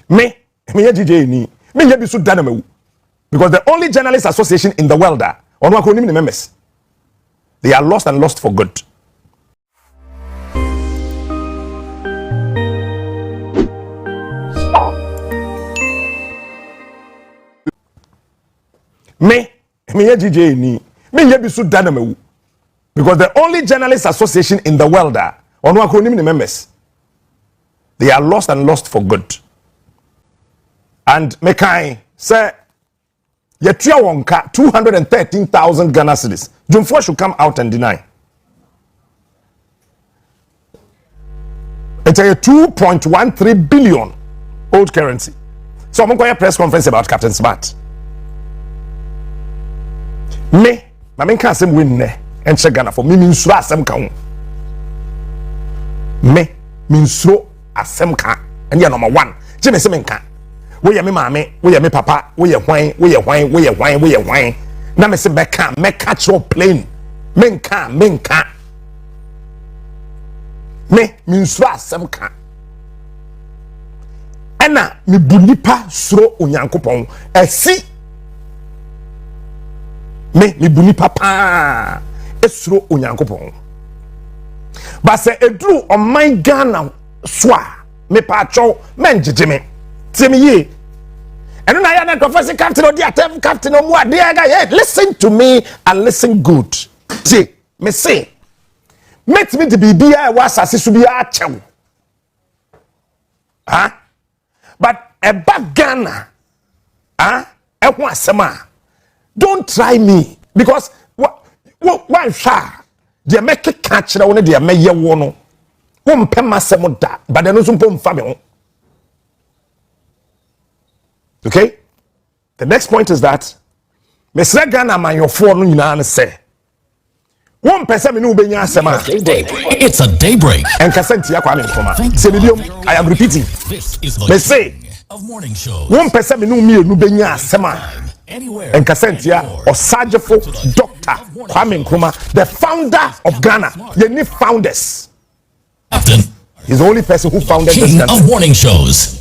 Me DJ ni. Me ye bi so dana because the only journalist association in the world on the members. They are lost and lost for good. Me ye DJ ni. Me ye bi so dana because the only journalist association in the world on the members. They are lost and lost for good. And mekai say yetua wonka 213,000 Ghana cedis. Jumfo should come out and deny. It's a 2.13 billion old currency. So I'm going to press conference about Captain Smart. Me, my main can't win ne and check Ghana for me means asem ka. Me means asem ka and you're number one. Jimmy Semenka. We me mame, we me papa, we wine. Na me se meka cho plane. Menka. Me minsura asem ka. Ena me bunipa suro onyankopon. Esi me bunipa pa esuro onyankopon. Ba se edru on my Ghana swa me pa cho menjejeme. Timi ye. And when I am a professor captain or the attempt captain or what dear guy, listen to me and listen good. See, me say, make me to be beer was as to be a chow. But a bad Ghana, a wasama. Don't try me because why sha? They make a catch only they may ye wono. Won't pay my semoda, but then no some family. Okay? The next point is that Mr. Ghana man your phone nyina say. One person no be nya asema. It's a daybreak. And kasenti akwa me nkoma. I am repeating. This is the king of morning shows. One person no be nya asema. And kasenti or Sajefo Dr. Kwame Nkrumah, the founder of Ghana. You need founders. Captain. He's the only person who founded this King country. of morning shows.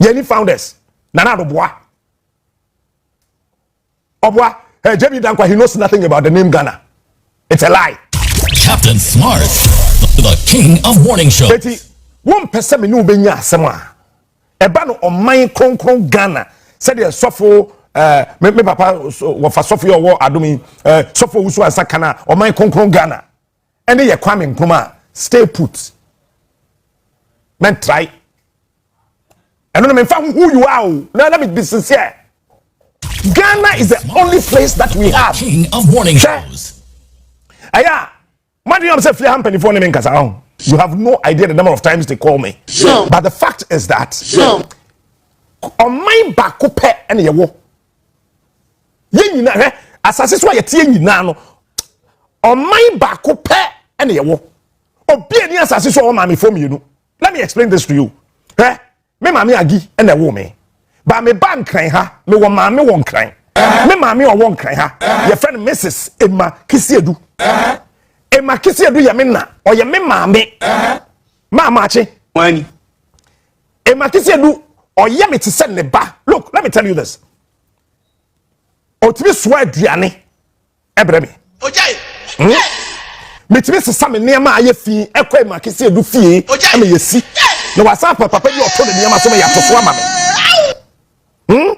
You need founders. Nana Obwa. Jamie Dankwa, he knows nothing about the name Ghana. It's a lie. Captain Smart, the king of morning shows. Betty, one person me no benya sema. Ebano on my kron Ghana. Said the sofo me papa wo fa sofo yo adomi sofo wusu asakana on my kron Ghana. And ye Kwame Nkrumah, stay put. Men try. I don't know who you are. Now let me be sincere. Ghana is the only place that we have. King of morning shows. Aya, what do you say? You have no idea the number of times they call me. Sure. But the fact is that on my back and ye wo. Ye nyina asase so ye tie nyina no. On my back and ye wo. Obi ani asase so o ma me from you. Let me explain this to you. Me mami agi ena wo me ba me ban kran ha me wo mami won kran me mami o won kran ha your friend Mrs. Emma Kisiedu Emma Kisiedu ya me na o ye me mami mama achi Wani Emma Kisiedu o ye me te se ne ba. Look, let me tell you this. O tibi so aduane ebre me Ojai me tibi sesa me ne ma aye fi ekwa Emma Kisiedu fie e me yesi. No WhatsApp papa you told the yama so me yatofo ama me.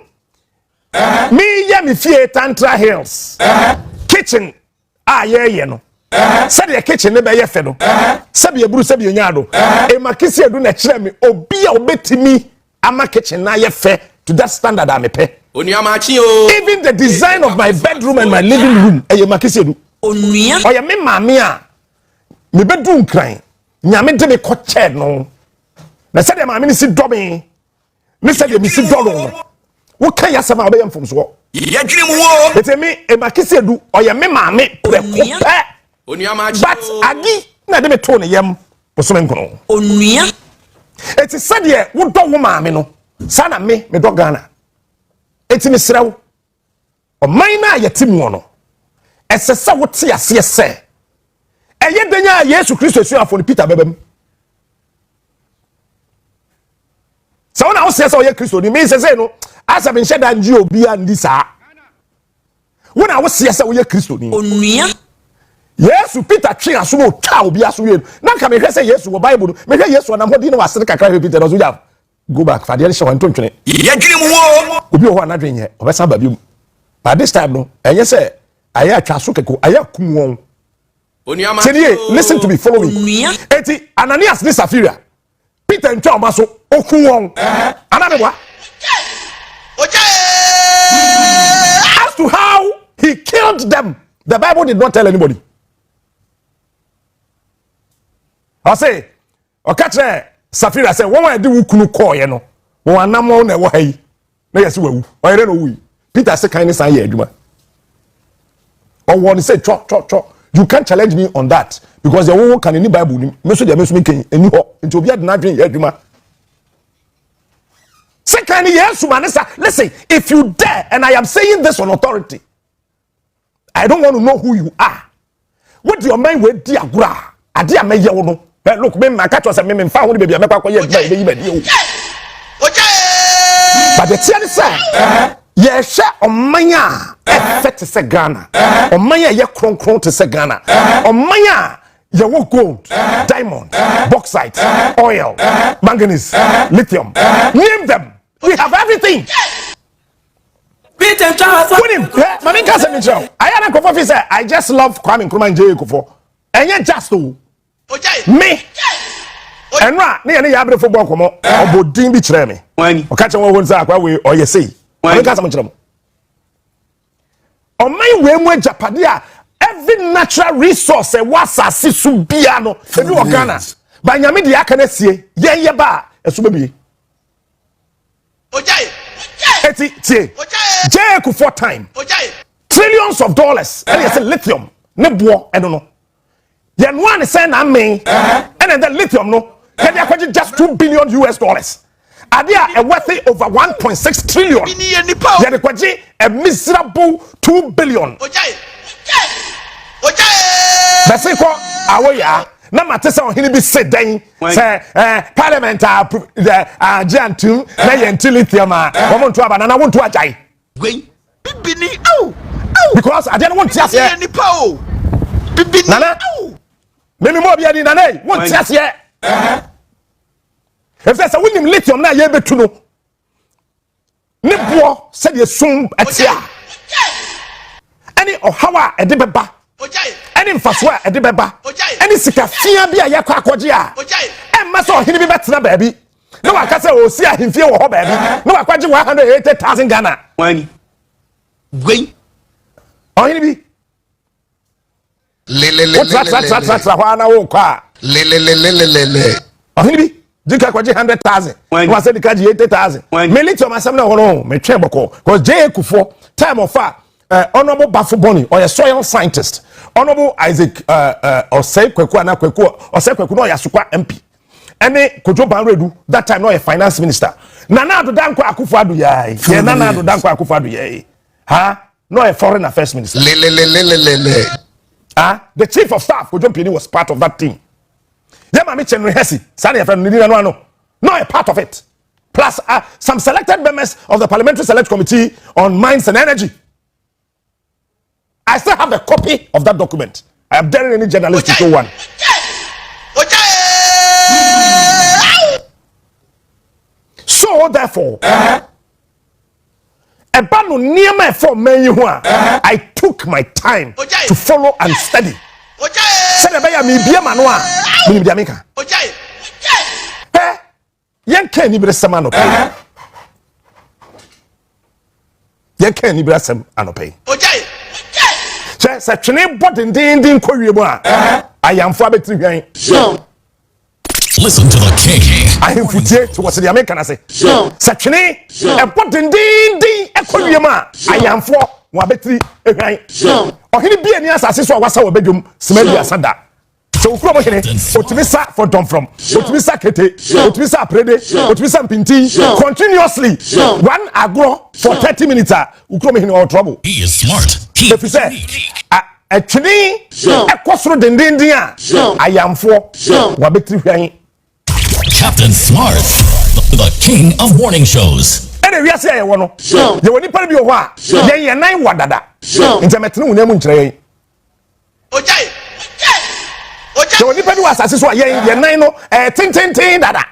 Me ye me fie Tantra Hills. Kitchen ye no. Said the kitchen ne be ye fe no. Sabi eburu sabi onyado. E makisi edu na kire me obi a obetimi ama kitchen na ye fe to that standard am pe. Even the design of my bedroom and my living room e makisi edu. Onua. Oya me mame a me bedu nkran. Nyame de me ko chair no. Na said ma me si dobe me said me si dolo wo kan ya sama obeyam from so Ye dwirim wo ete me e makisi edu oye me ma me preko pe onua ma chi but agi na de me to ne yam bosome nkono onua ete said ye wo do wo ma me no sana me do Ghana ete me srew o man na ye timu no esese wo te ase ese eye denya Yesu Kristo esu afo ni Peter bebem. So now wo se oye Kristo ni me se no asa me nheda nji obi andi saa wona wo se oye Kristo ni onua Yesu Peter twi aso wo twa obi aso we na ka me hwese Yesu wo Bible me hwe Yesu na hodi na wasere kakra he Peter no so ja go back fa de hye wan tontwene yadwene mu wo obi ho anadwen ye obesa ba bi but this time no enye se aya atwa so keko aya kum won onua ma listen to me follow me eti Ananias ni Sapphira Peter ntwa o maso okun won anabwa as to how he killed them the Bible did not tell anybody. I say okatre Sapphira say won wan di wukunu call ye no won anam na wo hayi na yesi wawu oyere no wu Peter say kan ni san ye adwuma or one say cho you can't challenge me on that because the one can in the Bible me so dey me so me kan eni ho nti obi ade na adwen ye adwuma second yes manisa listen if you dare and I am saying this on authority I don't want to know who you are what your mind we di agura ade ameye wo no look me maka to say me fa ho ni baby amekwa akoye adwuma be yi badi o but the thing is ye hwe omanya effect se Ghana omanya ye kronkron to se Ghana omanya ye wo gold diamond bauxite oil manganese lithium name them we have everything Peter Charles mami ka se mi chero aya na kofo fi say I just love Kwame Nkrumah nje kofo enye just o me enra ne ye ne ya bre football komo obodin bi kire me o ka che won say akwa we o ye sei mami ka se mi chero o mai we mu Agyapadie a every natural resource e wasase su bia no ebi wo Ghana ba nyame de aka na sie ye ba eso bebie eti tie Jeku for time trillions of dollars and you say lithium ne bo eno no ye no an say na men and the lithium no they are just $2 billion ade a worth over 1.6 trillion ye de kwaji a miserable 2 billion that's it ko awoya na mate se ohini bi se dan se parliament ajantu na ye lithium a wo monto aba na wonto ajai bibini because I didn't want to say nipa o bibini me mo bia di nana won ti ase if say winim lithium na ye betu no ne bo se de sum atia ani ohawa e de beba ani mfaso a e de beba ani sikafia bia ye kwa akoje a e ma so ohini bi betena baabi na waka se o si ahimfie wo ho baabi na wakwaje 180,000 Ghana wani gwen ohini bi tra wana wo kwa ohini bi dika kwaje 100,000 wa se dika 80,000 me lithium asem na hono me twen boko cause Jekufo time of honorable Bafuboni or a soil scientist honorable Isaac Osei Kwaku na Kwaku Osei Kwaku no yasukwa MP ene Kojo Banredu that time no a finance minister Nana Ado Dankwa Akufo-Addo yai ye Nana Ado Dankwa Akufo-Addo yai ha no a foreign affairs minister the chief of staff Kojo Mpini was part of that team ye ma me Chenry Hesi sani friend ni no a part of it plus some selected members of the parliamentary select committee on mines and energy. I still have a copy of that document. I am daring any journalist to show one. So therefore, I took my time to follow and study. Se twene body din kwawie mu a ayamfo abetri hwan listen to the king ahemfutie to what the American say se twene body din ekwawie mu a ayamfo wo abetri hwan ohini bia ni asase so wasa wo bedwum semadi asada so ukuro mo hene otimisa for dom from otimisa kete otimisa prede otimisa mpinti continuously one agro for 30 minutes ukuro mo hene all trouble. He is smart. If you say a twini ekosoro dendendin a ayamfo wa betri hwan Captain Smart, the king of morning shows. Ene wi ase ye wo no. Ye woni pa bi wo a. Ye nan wadada. Ntemetene wo nemu nkyere yen. Ojai. Ye woni pa bi wo asase so a ye nan no tin dada.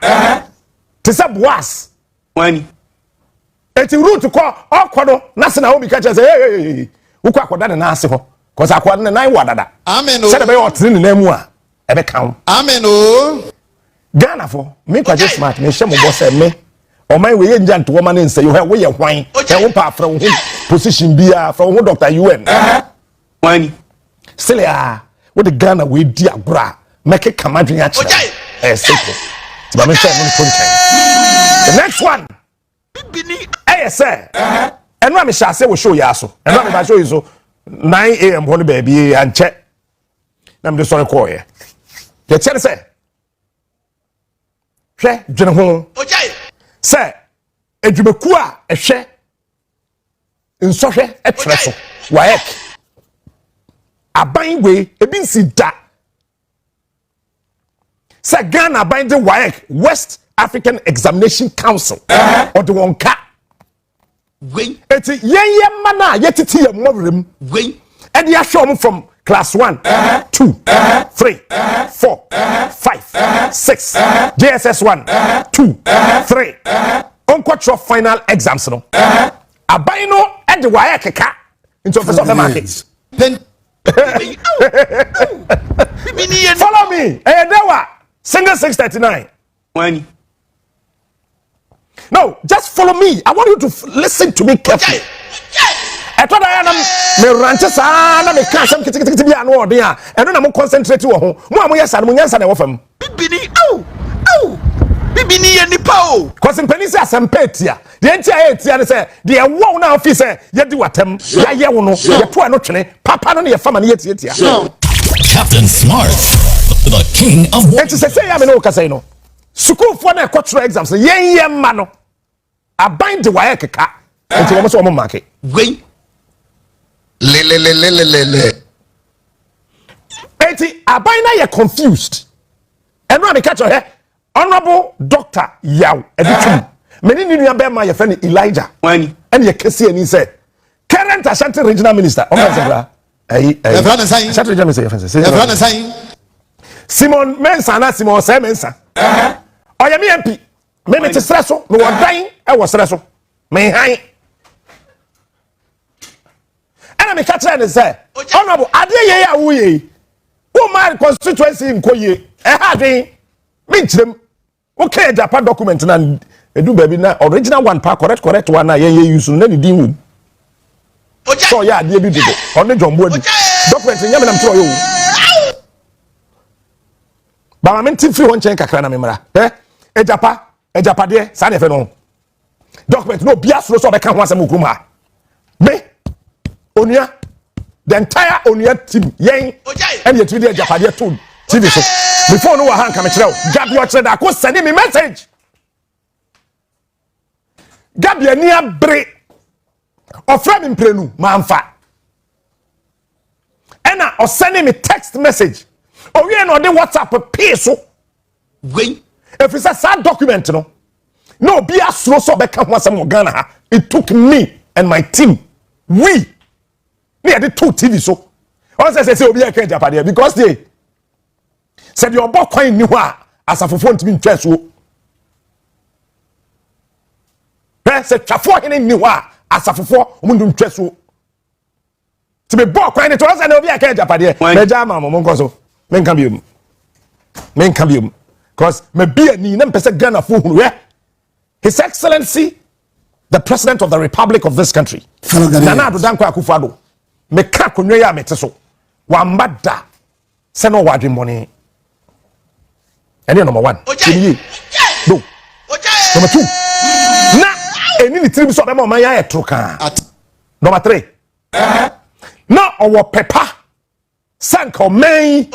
Te se boas. Wani. Eti root ko okodo na se na obi ka che say hey wo kwa akoda na ase ho. Cause akoda na nan wadada. Amen o. Se de be yo tene ne namu a ebe kan. Amen o. Ghana for me kwa just smart me hye mo boss me o man we ye nja nto ma ne nse yo we ye hwan e wo pa fra wo position bia fra wo Dr. UN wani still ya wo the Ghana we di agora make kamadwen a kire simple ti ba me say me konchen the next one bibini say eno am sha say wo show ya so eno am ba show you so 9 am ho no baby anche na me sorry call ye ye chere say hwe dwene ho ojai se edwumeku a ehwe nsohwe etre so Waec aban we ebi nsi da se Ghana aban de Waec West African Examination Council or the wonka we eti yenye mana yetiti ye mowrem we and ya show from class 1 2 3 4 5 6 JSS 1 2 3 onkwatro final exams no aban no e de Waec ka into office of the markets follow me edewa single 639 wani no just follow me I want you to listen to me carefully I thought I am me ranches na me ka sam kitikiti bia no odin a eno na mo concentrate wo ho mo am yesa no nyansa na wo fam bibini au bibini ye nipa o cause penisi asempetia de entia etia ne se de wo na office ye di watam ya ye wo no ye to no twene papa no ye fama ne ye tietia Captain Smart, the king of morning. it is say ya me no kasa no school for na cultural exams ye ma no aban de Waec ka until mo so mo market we le eti aban na ye confused eno am catch her honorable Dr. Yaw editum many ninu be ma ye friend Elijah wani and ye kese ani say current Ashanti regional minister o ka Ashanti regional minister Simon Mensa na Simon Mensa oya me MP me te stress so me wodan e wo stress so me han ana me catch her say honorable ade ye ya wo ye wo my constituency nkoye e ha den me nchirem okay Agyapadie document na edu baby na original one pa correct one na ye use na ni din wo so ya ade bi dodo on jombo adi document nyame na mtro yo ba ma menti free won chen kakra na memra Agyapadie sa na fe no document no bia soro so be ka ho asem okrum ha me onua the entire onua team yen and yet video Agyapadie to TV so before no wa han come kire o gabi o kire da ko send me message gabi ani abre ofra me mprenu manfa ena o send me text message o we no de WhatsApp pay so we if it's a document no be asro so be ka ho asem Ghana ha it took me and my team we had the two TV so on say obi aka Agyapadie because they said your boy coin ni ho a asafofo ntimi ntwa so say twafo hene ni ho a asafofo omundu ntwa so ti be boy coin ni to say na obi aka Agyapadie me jama mo nko so men kan biom cause me be ani na mpese Ghana fo hunu His Excellency the President of the Republic of this country Nana Addo Dankwa Akufo-Addo me ka konwe ya mete so wamba da se no wadwe money ene number 1 eni do number 2 na eni ni tribi so be ma ya etroka number 3 na owo pepa sanko main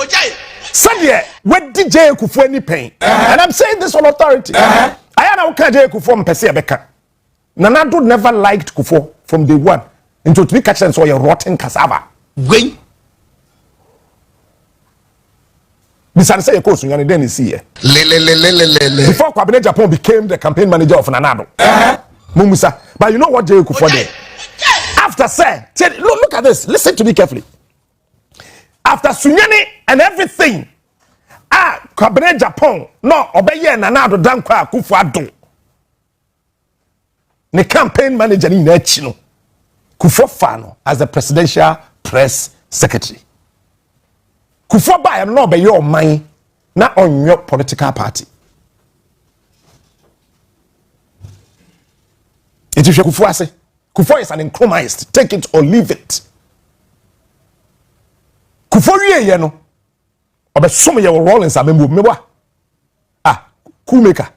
sadie we DJ Kufu ani pen and I'm saying this on authority I am na DJ Kufu mpese e beka Nana Addo never liked Kufu from day one into to be catch and so your rotten cassava we Bisan say Yeko Sunyani then is here. Before Kwabene Japan became the campaign manager of Nanado. Mumusa. But you know what Jay Kufuor did? After say, look at this. Listen to me carefully. After Sunyani and everything, Kwabene Japan no obeye Nanado dankwa Kufuor do. The campaign manager in Echino Kufuor Fano as the presidential press secretary. Kufuor ba no be your mind na on your political party. It is Kufuor say Kufuor is an incomist. Take it or leave it. Kufuor ye no obe some ye Rollins abembu mewa. Coup maker.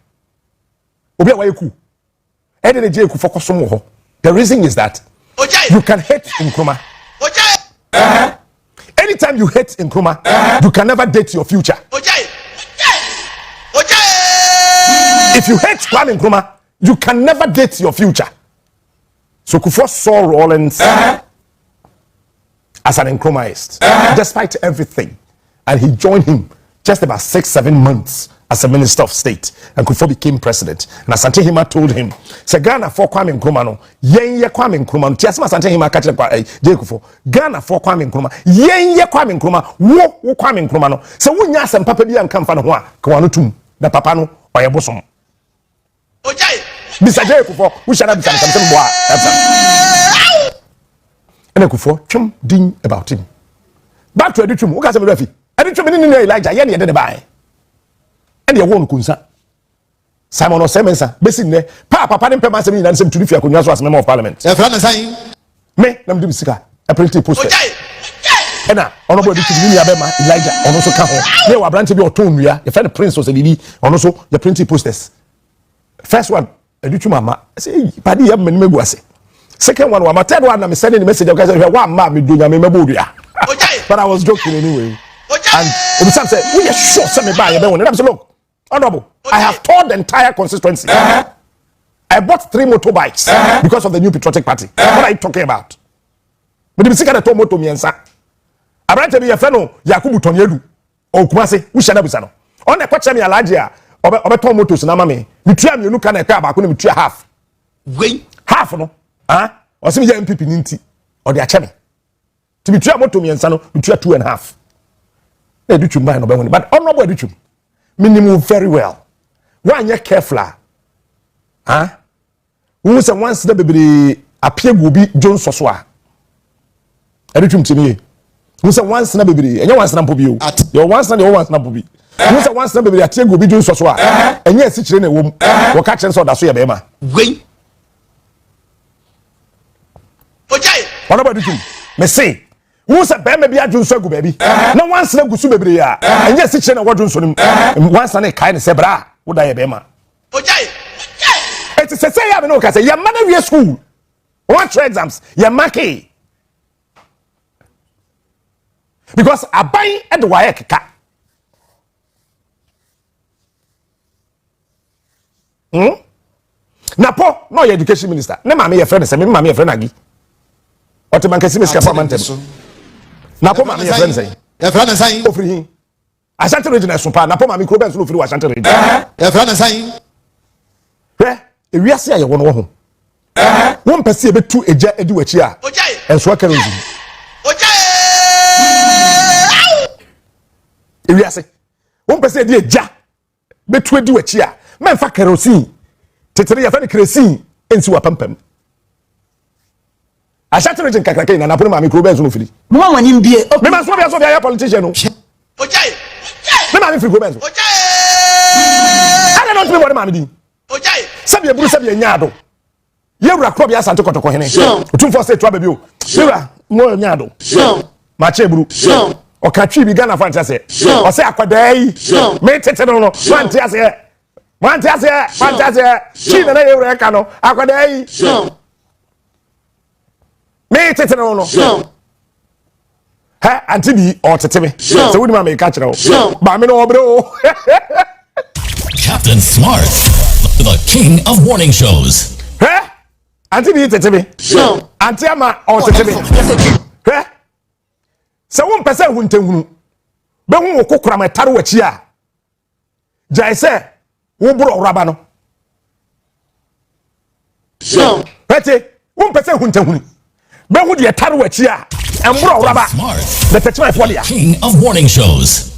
Obi a waye coup. The reason is that you can hate Nkrumah. Anytime you hate Nkrumah, you can never date your future. If you hate Kwame Nkrumah, you can never date your future. So Kufuor saw Rollins as an Nkrumahist, despite everything, and he joined him just about 6-7 months as a minister of state, and Kufuor became president. And Asante Hima told him, "Se Ghana for Kwame Nkrumah no, yenye Kwame Nkrumah no." Tiasema Asante Hima catch Jay Kufuor. Ghana for Kwame Nkrumah, yenye Kwame Nkrumah, wo Kwame Nkrumah no. Se wunya asem papa bi anka mfa no ho a, ka wano tum na papa no oye bosom. Ojai. Bisa Jay Kufuor, we shall be some boy. And Kufuor chum ding about him. Back to Edichum, who got some refi. Edichum ni Elijah, yen dey buy. And you won't kunsa. Simon or Semensa, basing there. Papa didn't pay my seven and some to the Fiacunas as member of parliament. Me, I'm doing Sika, a pretty poster. And now, honorable Elijah, on also come home. They were branching your tone, your friend Prince was a lady, on also your printing posters. First one, a duty mama, say, Paddy, I'm in Meguase. Second one, my third one, I'm sending a message of guys, one mammy doing a memoria. But I was joking anyway. And some say, we are sure send me by a and I'm saying, look, honorable, I have toured the entire constituency. I bought 3 motorbikes because of the new patriotic party. What are you talking about? But if you see a moto me and sa, I write to be a fellow Yakubu Tonyedu or Kumasi, we shall have no. On the question me a larger or two motos in Amame, you try me look at a car, I couldn't try half. Wait, half no? Or some MPP Ninti or the Achame. To be try moto me and Sano, you try 2.5. But honorable Edichum, minimum very well. One year careful, who was once the baby appear will be John Soswa. Edichum to me, who said once the baby, and you once number you, your once and your once number be. Who said once the baby appear will be John Soswa, and yes, it's in a womb, or catch and saw that's your bema. Wait. Honorable Edichum, may say. Who said baby be a Jun Sogu baby? No one said Gusu baby, and yes, it's a word from once and a kind of sebra, would I bema? It is a say, I know, because your man of your school. One exams, your maki. Because I buy at the Waec. Napo, no education minister. No, mammy, a friend, and mammy, a friend, Aggie. What the man can see Miss Capaman. Napo mami your friend say. Your friend is saying for him. Asante region super. Napo mami ko ben so free Asante region. Your friend is saying. Eh, e wiase aye wono ho. Won pese e betu eja edi wachi a. Enso aka rozi. E wiase. Won pese e di eja betu edi wachi a. Memfa kerosene. Tetere ya fa ne kerosene ensi wa pampam. Asante region kakake na Napo mami ko ben so free. Mama wani mbie. Me ma so be a politician no. Ojai. Me ma me free go benzo. Ojai. I don't know what mama di. Ojai. Sabi eburu sabi enyaado. Yewura kro bia Asante kotoko hene. Otumfo say twa baby o. Yewura mo enyaado. Ma che eburu. O ka twi bi Ghana fanta say. O say akwadai. Me tete no no. Fanta say. Fanta say. Fanta say. Chi na yewura ka no. Akwadai. Me tete no no. Ha anti bi o tete me. So we ma me ka kire o. Ba me no obro. Captain Smart, the king of morning shows. Ha anti bi tete me. Anti ama o tete me. Ha so won pese huntenhunu. be hu wo kokora metare wachi a jai say wo bro raba no so pete wo pese huntahuni be hu de tare wachi a embro raba the teaching for dia King of morning shows.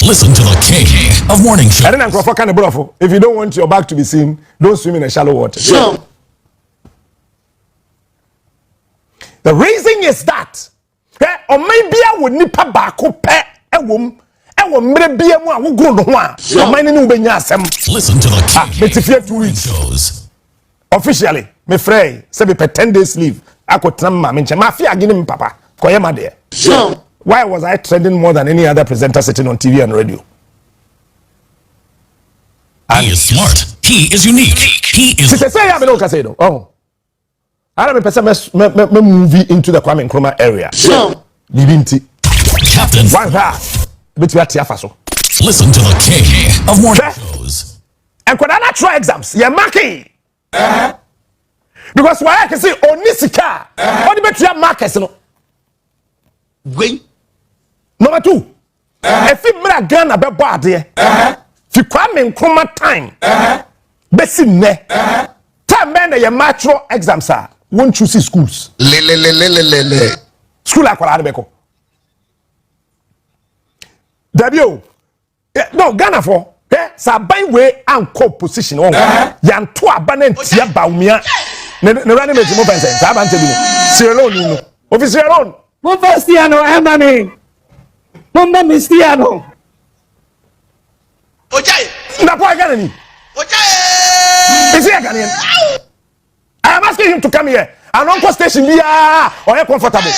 Listen to the king of morning shows. I don't know kind of brofo. If you don't want your back to be seen, don't swim in a shallow water. So the reason is that or maybe I would nipa baako pe ewom mre bia mu a wo go no ho a o man ne ubenya asem. Listen to the king morning shows. Officially me frey say be 10 days leave akotena ma me nche ma fi agene me papa koye ma de. So why was I trending more than any other presenter sitting on TV and radio? He is smart. He is unique. He is. Say ya me no ka say no. Oh. I don't person me movie into the Kwame Nkrumah area. So Libinti. Captain. One that. Bit we atia so. Listen to the king of morning shows. And could I try exams? You're marking. Because why I can say onisika. What the better markers no. wait. Number 2. If you bring Ghana be bad here. Fi Kwame Nkrumah time. Besi ne. Time men the macro exams are. Won't you see schools? Le. School akwala de beko. Dabio. No, Ghana for. Sa ban we anko position on. Yan to abana ntia baumia. Ne rani meji mo pense. Sa ban tebi. Sierra Leone no. Ofi Sierra Leone. Mo Cristiano Emani. Mo Cristiano. Ojai. Na po Ghana ni. Ojai. Is he a Ghanaian? I am asking him to come here. And Uncle Station be or you comfortable.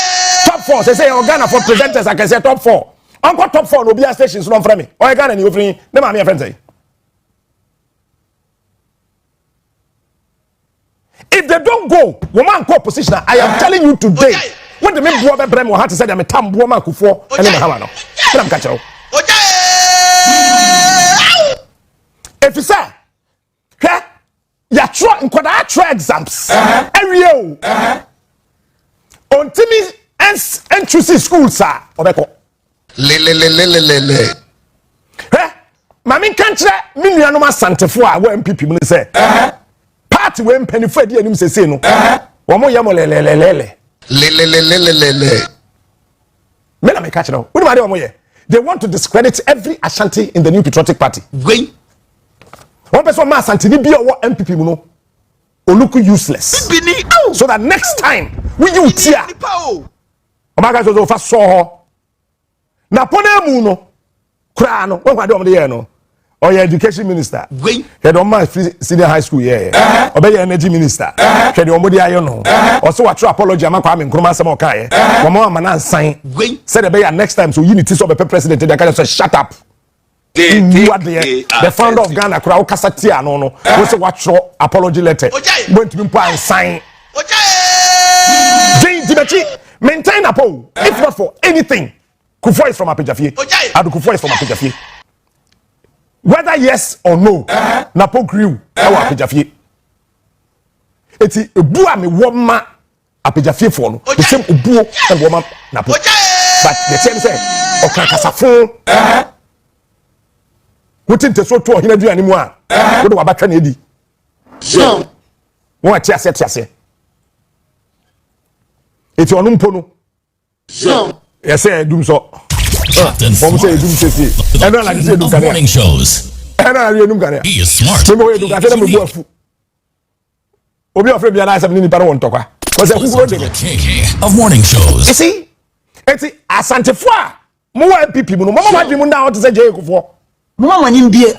Top 4. Say Ghana for presenters. I can say top 4. Uncle top 4 no be a station so from me. Or Ghana you free. Them are my friends say. If they don't go, woman call position. I am telling you today. Okay. When the men go brem or had to say them tam woman kufo and then hawa no. Let catch you. If you say ya try nkwada try exams every year on timi entry school sir obeko Le mami kantre mi nuanom asantefo a wo MPP mu say party we mpanifo adi anim sese no wo mo yamo le me na me catch no wo ma de wo mo ye they want to discredit every Ashanti in the new patriotic party. wait. One person ma Ashanti bi o MPP mu no o look useless so that next time we you tia o ma ga so fa so ho na pona mu no kra no when kwade o de no or your education minister wait. he don ma senior high school here or your energy minister he don mo de ayo no or so what apology am Kwame Nkrumah asem o kan wo mo ma na nsan wait. said be next time so unity so be president they can say shut up. The founder of Ghana kura ukasati ano no we say what apology letter going to be and sign Dibechi maintain apo if not for anything Kufo is from Apejafie Adu Kufo is from Apejafie whether yes or no Napo grew our Apejafie eti ebu a me woma Apejafie for no the same ebu and woma Napo but the same say okakasafo Wutin te so to ohina duane mu a wo de wabatwa na edi So won atiase eti onu mpo no so yes dum so Captain Mom say dum sesi e no like say dum kan morning shows. e na re dum kan He is smart. me mo dum kan say me bu afu obi ofre bia na say me ni para won tokwa cause e kuguro de The king of morning shows. you see eti asantefo a mo wa MPP mu no mo ma dwi mu na what say je ekufo Mama wanim bie.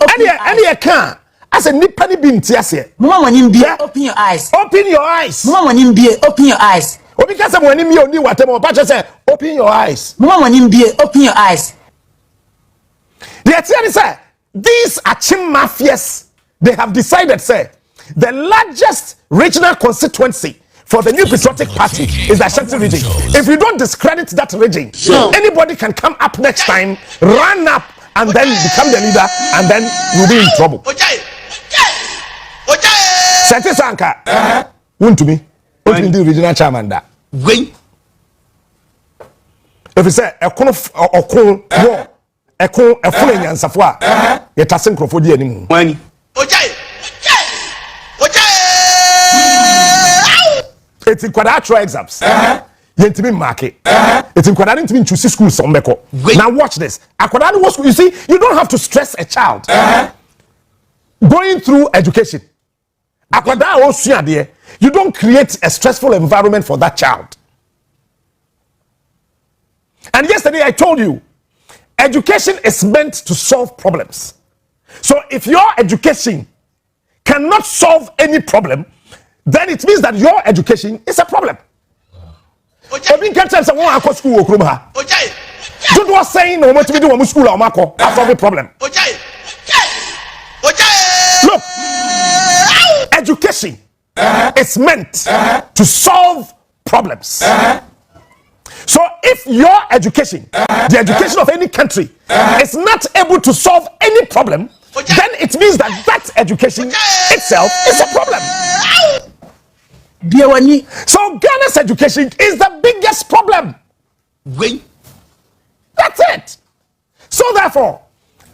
any e kan as a nipa ni bi ntiase Mama wanim bie. Open your eyes. open your eyes Mama wanim bie. Open your eyes. obi ka say mo ani mi oni watem o pa say open your eyes Mama wanim bie. Open your eyes. the attorney say these Achim mafias they have decided say the largest regional constituency for the new patriotic party is the Ashanti region. If you don't discredit that region, anybody can come up next time, run up and then become the leader and then you'll be in trouble. Sente Sanka won to me the regional chairman da wait. if you say a okun war eko efule nyansafo a yetase nkrofo di animu Wani. Ojai. It's in quadratro exams. Yentimi market. It's in quadratro choose school sombeko. Now watch this. Aquadani was you see, you don't have to stress a child going through education. Aquadani also there. You don't create a stressful environment for that child. And yesterday I told you, education is meant to solve problems. So if your education cannot solve any problem, then it means that your education is a problem. Obi can't tell someone I go school okrum ha. Don't was saying no want to do school or mako. That's not the problem. Look, education is meant to solve problems. So if your education, the education of any country, is not able to solve any problem, then it means that that education itself is a problem. So Ghana's education is the biggest problem. That's it. So therefore,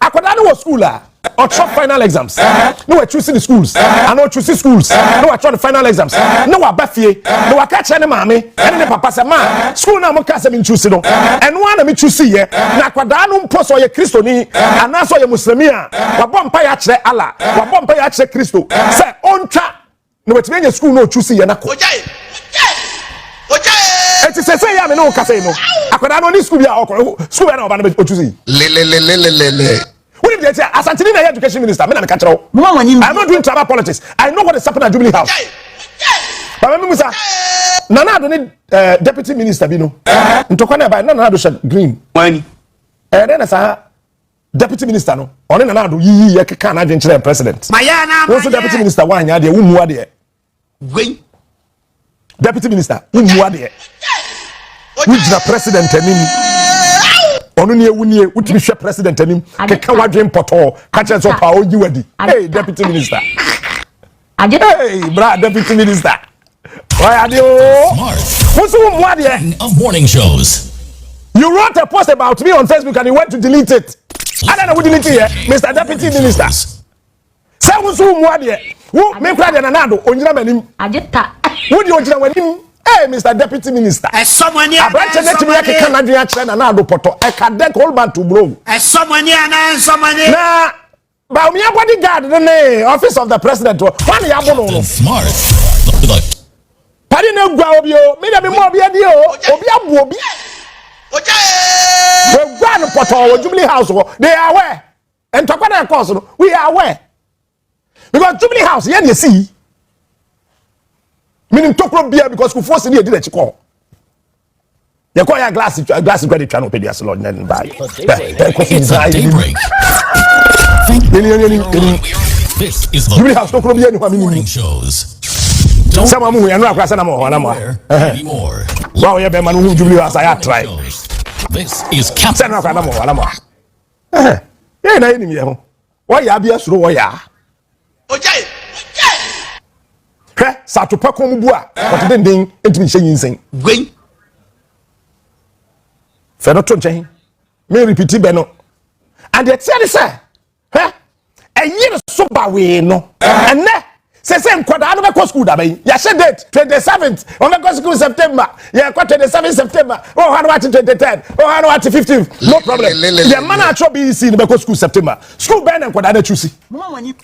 Akwadani was schooler or chop final exams. No, we're choosing the schools. I know choosing schools. No, we're trying the final exams. No, we're buffy. No, we're catching mommy. And then papa said, "Ma, school now mo kasa min choosing no." And one of me choosing here. Na Akwadani mposo ye Kristo ni. Anaso ye Muslimia. Wabompa ya chre Allah. Wabompa ya chre Kristo. Say oncha. No, we're trying school no choosing ye na ko. It is say ya me no kasa no. Akwadani ni school ya okoro. School ya na oba na choosing. What if they say, as Antony education minister, I'm not doing tribal politics. I know what is happening at Jubilee House. But remember, sir, Nana don't need deputy minister, you know. Ntokwana by Nana do green. Wani. Then as a deputy minister, no. Only Nana do ye Canadian president. Mayana. Also deputy minister one ya de umwa de. Deputy minister umwa de. Which the president enim. Onu ne ewunie utimi hwe president anim keka wadwen poto ka che so pa oji wadi. Hey deputy minister. Hey bra deputy minister. Why are you? What's of morning shows. You wrote a post about me on Facebook and you went to delete it. I don't know who deleted it, Mr. Deputy Minister. Say who's who me cry na nado onjira manim. Ajeta. Who di onjira manim? Hey, Mr. Deputy Minister. Someone here. Branch net me ke Canadian china na do poto. E ka dek whole man to blow. Someone here na someone here. Na ba mi bodyguard the office of the president. One ya bo no. Smart. Padi na gwa obi o. Me dem mo obi adi o. Obi abu obi. We gwa no poto Jubilee House. They are aware. And talk about course we are aware. Because Jubilee House here you see meaning tokro bia because ku force dey did chiko they call ya glass credit try no pay their salon then buy Daybreak. This is the Jubilee House tokro bia ni kwa morning shows. Some amu ya no akwasa na mo Anymore. Wow ya be manu Jubilee House I try This is Captain. na kwa na mo eh na yini me ho wo ya bia suro wo ya Satopa Komubua, but then entimi shin Gwen. Fedo tonchen. Me repeat beno. And the tell say, a year so ba we no. And ne say nkwada no be school da be. Ya she date 27th. On be school September. Ya 27th September. Oh how what 23rd. Oh how what 15th. No problem. The man at BC no be school September. School ben nkwada na choose.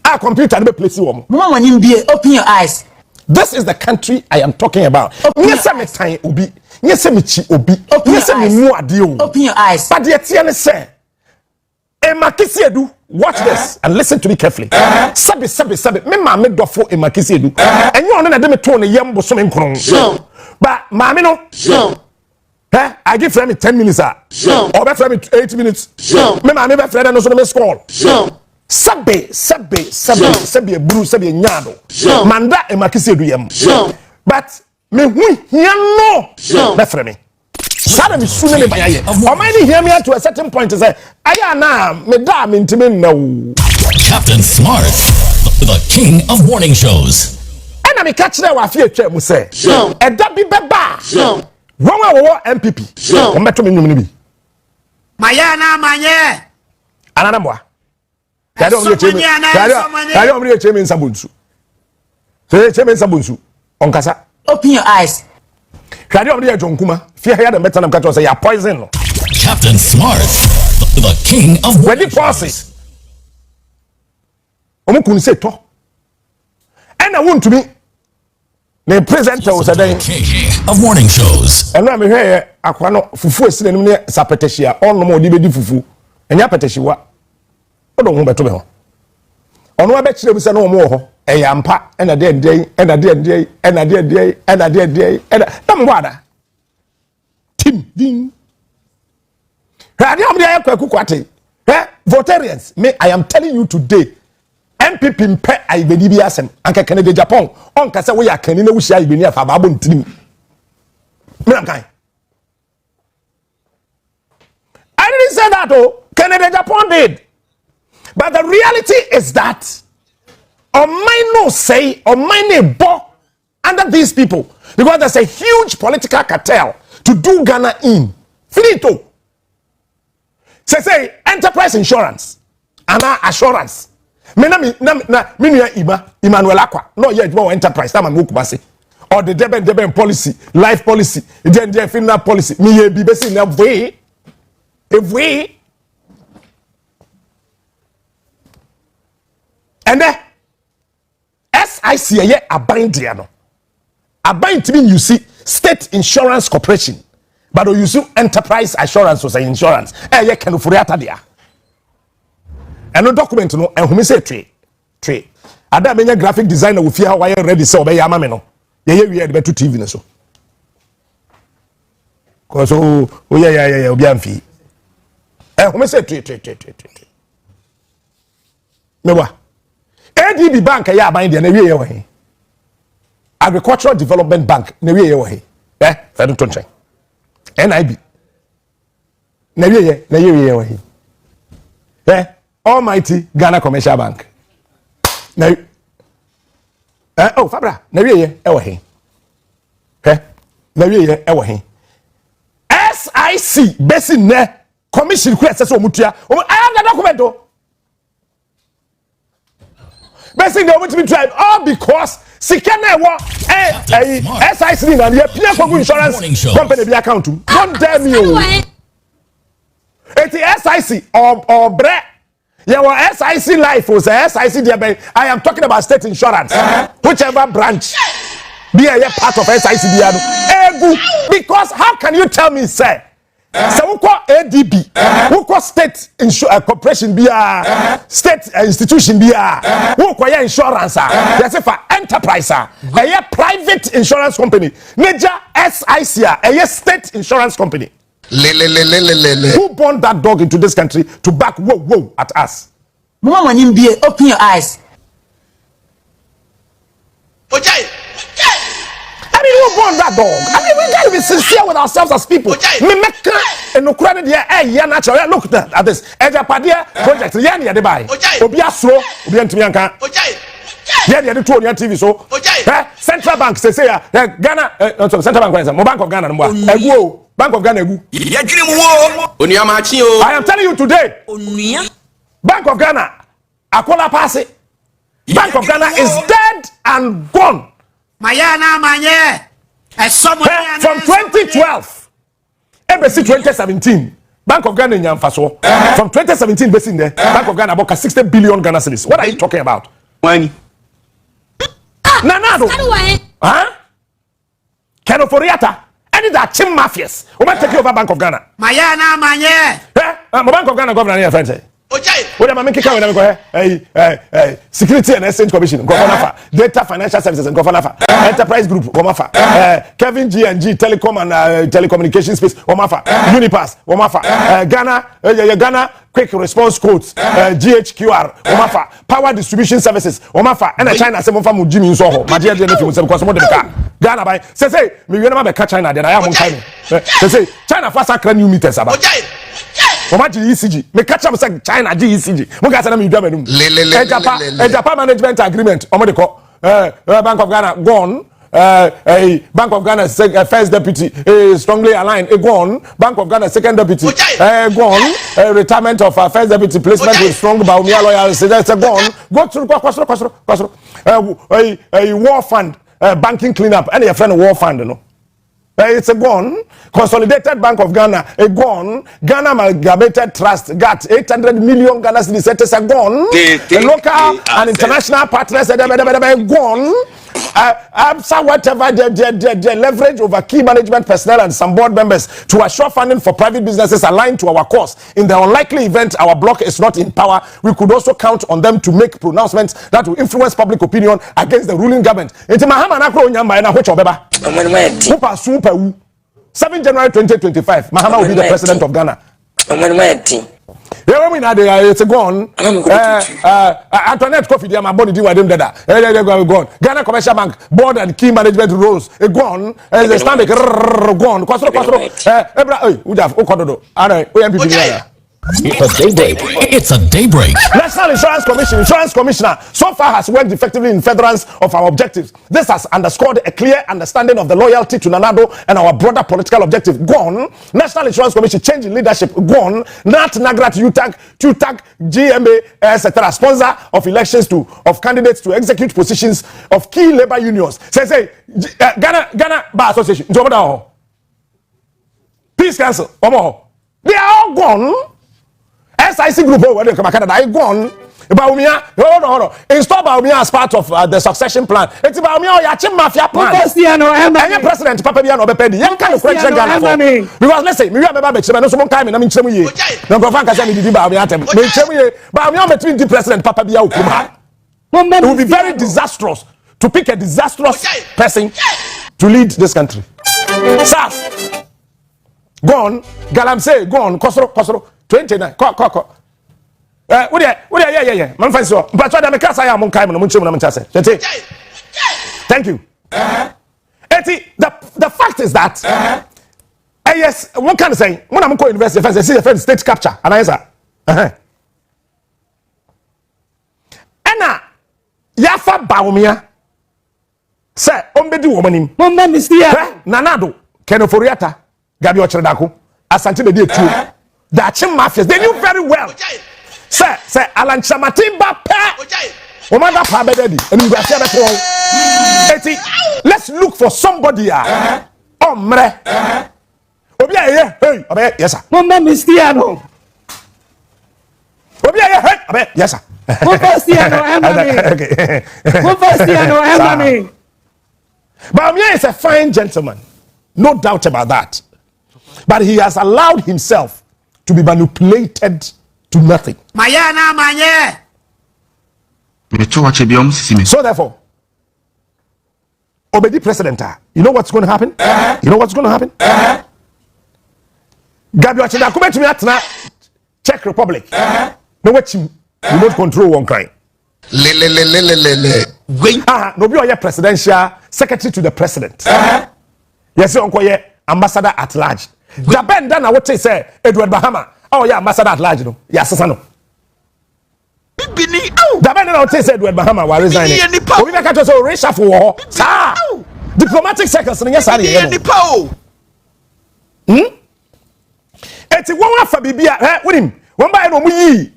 Ah computer no be place wo mo. Mama ni open your eyes. This is the country I am talking about. Yes, I'm a obi. Yes, I'm obi. Yes, I'm open your eyes. But the Etienne say, Emakisiedu, watch this and listen to me carefully. Sabi. Me mama dofo Emakisiedu. And you know that me turn a yambo so nkron. But mama no. I give me 10 minutes. Or be for me 8 minutes. Me mama be for no so me score. Sabe buru sabe nyado manda emakisi edu yam but me hu hia no be frɛ me sada me sune me bayaye o man ni hear me to a certain point say aya na me da me ntime na wo Captain Smart, the king of morning shows. ana me ka kire wa afie atwa mu say ɛda bi beba wɔn a wɔwɔ MPP wɔn beto me nwum ni bi Mayana manye. Ananamwa. They don't reach me. They don't reach me in Sabunsu. So they in Sabunsu. Onkasa. Open your eyes. They don't reach Jonkuma. Fear here the metal of say you poison. Captain Smart, the king of when the process. Omukun say to. And I want to be the presenter was a day of morning shows. And I'm here. Akwano fufu esine nim ne sapeteshia on no mo di bedi fufu. Enya peteshiwa. Odo ho beto be ho. Ono abe kire bi se no mo ho. Eyampa ena de ndey ena de ndey ena de ndey ena de ndey ena nam wada. Tim ding. Radi am dey Kwaku Kwarteng. Votarians, me I am telling you today. MPP mpe Agyapadie bi asem anka Canada Japan on ka se we ya kani na wuhia Agyapadie afa ba bo ntinim. Me am kan. I didn't say that, oh, Canada Japan did. But the reality is that on my no say, on my neighbor under these people, because there's a huge political cartel to do Ghana in. Finito. Say enterprise insurance, ana assurance. Emmanuel Akwa. No, yeah, more enterprise. That man mukubasi. Or the deben policy, life policy, the final policy. Me ye be basi na way. If we and then SIC a bind diano. A bind to mean you see State Insurance Corporation, but you see enterprise assurance was insurance. Ye can for dia. And no document no and who say trade. Ada menya graphic designer will fear why ready so be yama me no. Ye we had better TV so. Cause yeah obi amfi. Who say trade. Mewa. ADB Bank ya bind there na wie ye wo he. Agricultural Development Bank na wie ye wo he. Fed to nchen. NIB. Na wie ye wo he. Almighty Ghana Commercial Bank. Na Fabra, na wie ye wo he. Na wie ye wo he. SIC basi ne commission request say omutua. I have the document though. Basi ne omutua tribe all because sikana wo SIC na ye pia Kwaku insurance company bi account. Don't tell me o. It's SIC or bre. Yeah, well, SIC life was SIC there. I am talking about state insurance. Whichever branch be a part of SIC because how can you tell me, sir? So we call ADB, we call state corporation be a state institution be a we call insurance. That's it for enterprise. A private insurance company. Major SIC a state insurance company. Who born that dog into this country to back whoa at us? Mama Nimbi, open your eyes. Okay. I mean, who born that dog? I mean, we gotta be sincere with ourselves as people. Me make and no credit here. Natural. Look at this. Agyapadie project. Yeah, they buy. Obia slow. Obia ntimianka. Yeah, they do two on your TV so. Central Bank say Ghana. Central Bank. Bank of Ghana. Bank of Ghana. I am telling you today. Bank of Ghana. Akola Pase. Bank of Ghana is dead and gone. From 2012, embassy 2017, Bank of Ghana in Yamfaso. From 2017, based in there, Bank of Ghana about 60 billion Ghana cedis. What are you talking about? Money. Nanado. Huh? Kenoforiata. Any that chim mafias. We might take over Bank of Ghana. Bank of Ghana governor here, friends. What am I making? Security and Exchange Commission, Governor, Data Financial Services, and Governor, Enterprise Group, Governor, Kevin G&G Telecom and Telecommunication Space, Omafa, Unipass, Omafa, Ghana Quick Response Codes, GHQR, Omafa, Power Distribution Services, Omafa, and China, some of them with Jimmy Soho, my dear Jennifer, because some of the car. Ghana by say, me never catch China, then I am on China. Say, China first are new meters about. Omaji ECG. Me catch up say China GECG. Mo ga say na me dwa manum. Japan management agreement. Omo de ko Bank of Ghana gone. Bank of Ghana first deputy strongly aligned gone. Bank of Ghana second deputy gone. Retirement of first deputy placement with strong Baumia loyalty that's gone. Go through Kwasro. War fund banking cleanup and your friend war fund no. It's a gone. Consolidated Bank of Ghana, a gone. Ghana Amalgamated Trust got 800 million Ghana cedis. It's a gone. The local and international partners, gone. Whatever the leverage over key management personnel and some board members to assure funding for private businesses aligned to our cause. In the unlikely event our bloc is not in power, we could also count on them to make pronouncements that will influence public opinion against the ruling government. 7 January 2025, Mahama will be the president of Ghana. Yeah, it's gone. Antoinette Kofi Diama body do them gone. Ghana Commercial Bank board and key management roles gone. The standard gone. It's a daybreak. National Insurance Commissioner, so far has worked effectively in furtherance of our objectives. This has underscored a clear understanding of the loyalty to Nanado and our broader political objective. Gone. National Insurance Commission change in leadership. Gone. Nat Nagrat Tutag GMA etc. Sponsor of elections of candidates to execute positions of key labor unions. Say Ghana Bar Association. Peace Council. They are all gone. SIC group over come Canada I gone. Baumia, hold on. Install Baumia as part of the succession plan. It's Baumia Yachim Mafia plan. Any president, Papa Biano Bepedi, young kind of question Ghana. Because let's say, we remember no someone time in a Minchemu. No go Frank Asani di Baumia. Baumia between the president, Papa Biao Kuma. It would be very disastrous to pick a disastrous person to lead this country. SAS. Gone, Galamse, gone, Kosoro, 29, What yeah. Man fancy so. But what the case I am on time no munchim no munchase. Thank you. The fact is that yes, one can say when I'm going university first see the first state capture and answer. Ena yafa Baumia. Say ombedi womanim. Mom see Nanado Kenoforiata Gabi Ochredako Asante be dey two. The Achim mafias they knew very well. Say Alan Chamatimba pa. Omanda pa bededi. Let's look for somebody Omre. Obia hey, obe yes sir. Mom Mistiano. Obia hey, obe yes sir. Emani. Baumia is a fine gentleman. No doubt about that. But he has allowed himself to be manipulated to nothing. So therefore, Obedi president, you know what's going to happen? You know what's going to happen? Gabi Ocheda come to me at Czech Republic. No what you remote control one kind. No be presidential secretary to the president. Yes, uncle ambassador at large. Japan done what they say Edward Bahama. Oh yeah, ambassador at large no. Yes, sir. Japan done what they say Edward Bahama was resigning. We make it so racial for war. Sir. Diplomatic circles yes sir. Eti won afa bibia with him. One by no yi.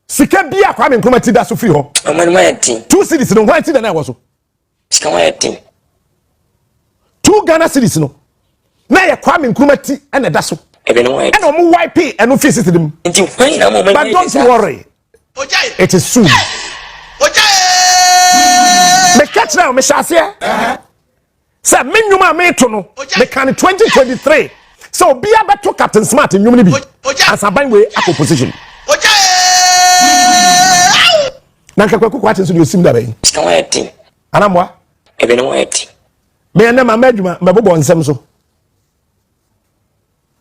Sika bia kwa me nkromati da so free ho. 2 cities no why na was so. Sika wa 10. 2 Ghana cities no. Na ye Kwame Nkrumah and da so. And omo wipe and no face them. But don't worry. It is soon. Me catch now me shase. Say me nyuma me to no. Me can 2023. So be beto Captain Smart in nyuma ni bi. As a ban way opposition. Na Kwaku Kwarteng so dey sim da be. Anamwa. Me na ma madwuma me bobo nsem so.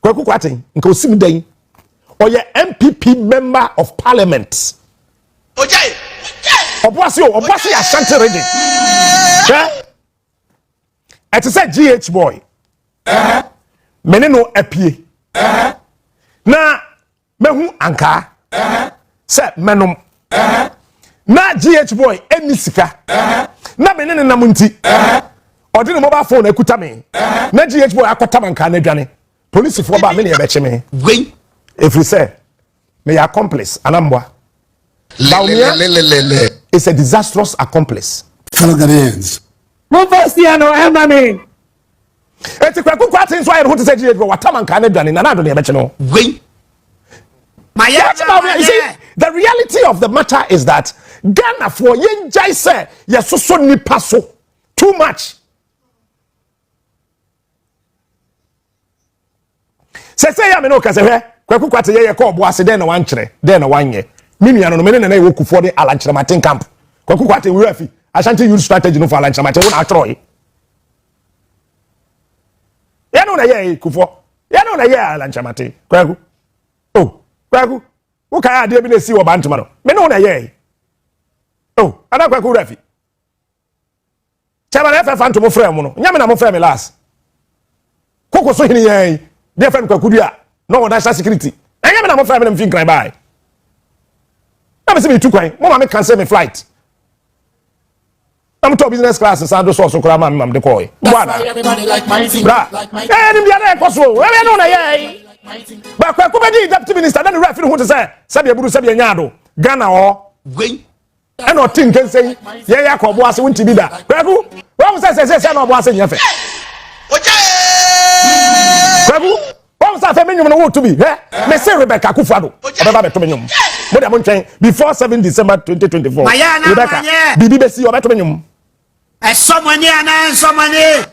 Kwaku Kwarteng nka osim dan. Oye MPP member of parliament. Oboase Ashanti region. It is a GH boy. Mene no apie. Na mehu anka. Se menom. Na GH boy eni sika. Na mene na munti. Ordinary mobile phone ekuta me. Na GH boy akota man kan adwane. Police for ba me na ebeche me. Wait. If we say me accomplice anambwa. It's a disastrous accomplice. Fellow Ghanaians. Mufasiano Emani. Eti Kwaku Kwarteng so ayi ho te say GH boy wataman kan adwane na na do na ebeche no. Wait. You see, the reality of the matter is that Ghana for yenjai say yesoso nipa so too much. Say ya me no kase hwe Kwaku Kwarteng ye ko obo ase den na wan kire den na wan ye minua no me ne na ewoku for the alanchiramaten camp Kwaku Kwarteng we afi Ashanti youth strategy no for alanchiramaten wo na atro ye no na ye kufo ye no na ye alanchiramaten Kwaku oh Kwaku wo kai ade bi na si wo bantuma no me no na ye oh ana Kwaku rafi chama na fa fanto mo frame no nya me na mo frame last koko so hini ye dear friend Kwaku dia no national security enya me na mo frame na mfin kran bai na me se me tu kwan mo ma me cancel me flight I'm to business class and sando so kura ma me de koy bwana Everybody like my team. bra Like my eh ni bia na ekoso we no na ye ba Kwaku be deputy minister then ref no to say sabe buru sabe nyaado Ghana o Wait. and o tin kan say ye ya ko bo ase wonti bi da Kwaku wo say na bo ase nyafe Kwaku wo say fe menyum no wo to bi me say Rebecca Akufo-Addo obeba beto menyum mo de mo ntwen before 7 December 2024 Rebecca bibi be si obeto menyum Somebody and somebody.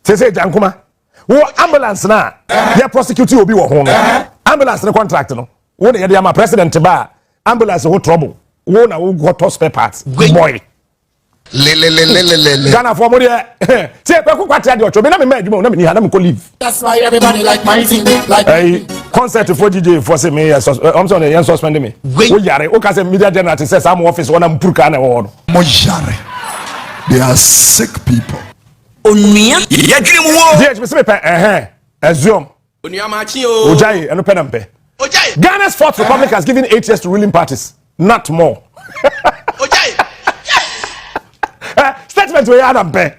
say jankuma wo ambulance na ya prosecute obi wo ho no ambulance contract no wo de ya ma president ba ambulance wo trouble wo na wo got spare parts boy Ghana for mo de say Kwaku Kwarteng de ocho be na me adwuma na me ni ha na me ko leave. That's why everybody like my team. Like Hey, concert for DJ for say me I'm sorry you suspend me wo yare o ka say media general say some office wona mpurka na wo no Mo yare. They are sick people. Onia. Yadwiri mu wo. DH me say me pe assume Onia machi o. Ojai eno pe na mpe. Ojai. Ghana's fourth republic has given 8 years to ruling parties, not more. Ojai. Statement we had ampe.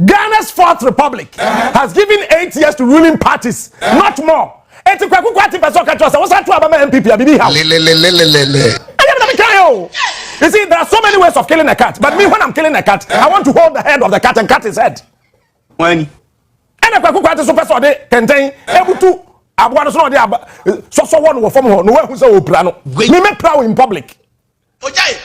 Ghana's fourth republic has given 8 years to ruling parties, not more. Eti Kwaku Kwarteng person ka twa say won to aba MPP abibi how. You see, there are so many ways of killing a cat, but me when I'm killing a cat, I want to hold the head of the cat and cut his head. When And the Kwaku Kwarteng so person dey contain able to abwa so dey so one wo form no we who say o pra no. Me proud in public. Ojai.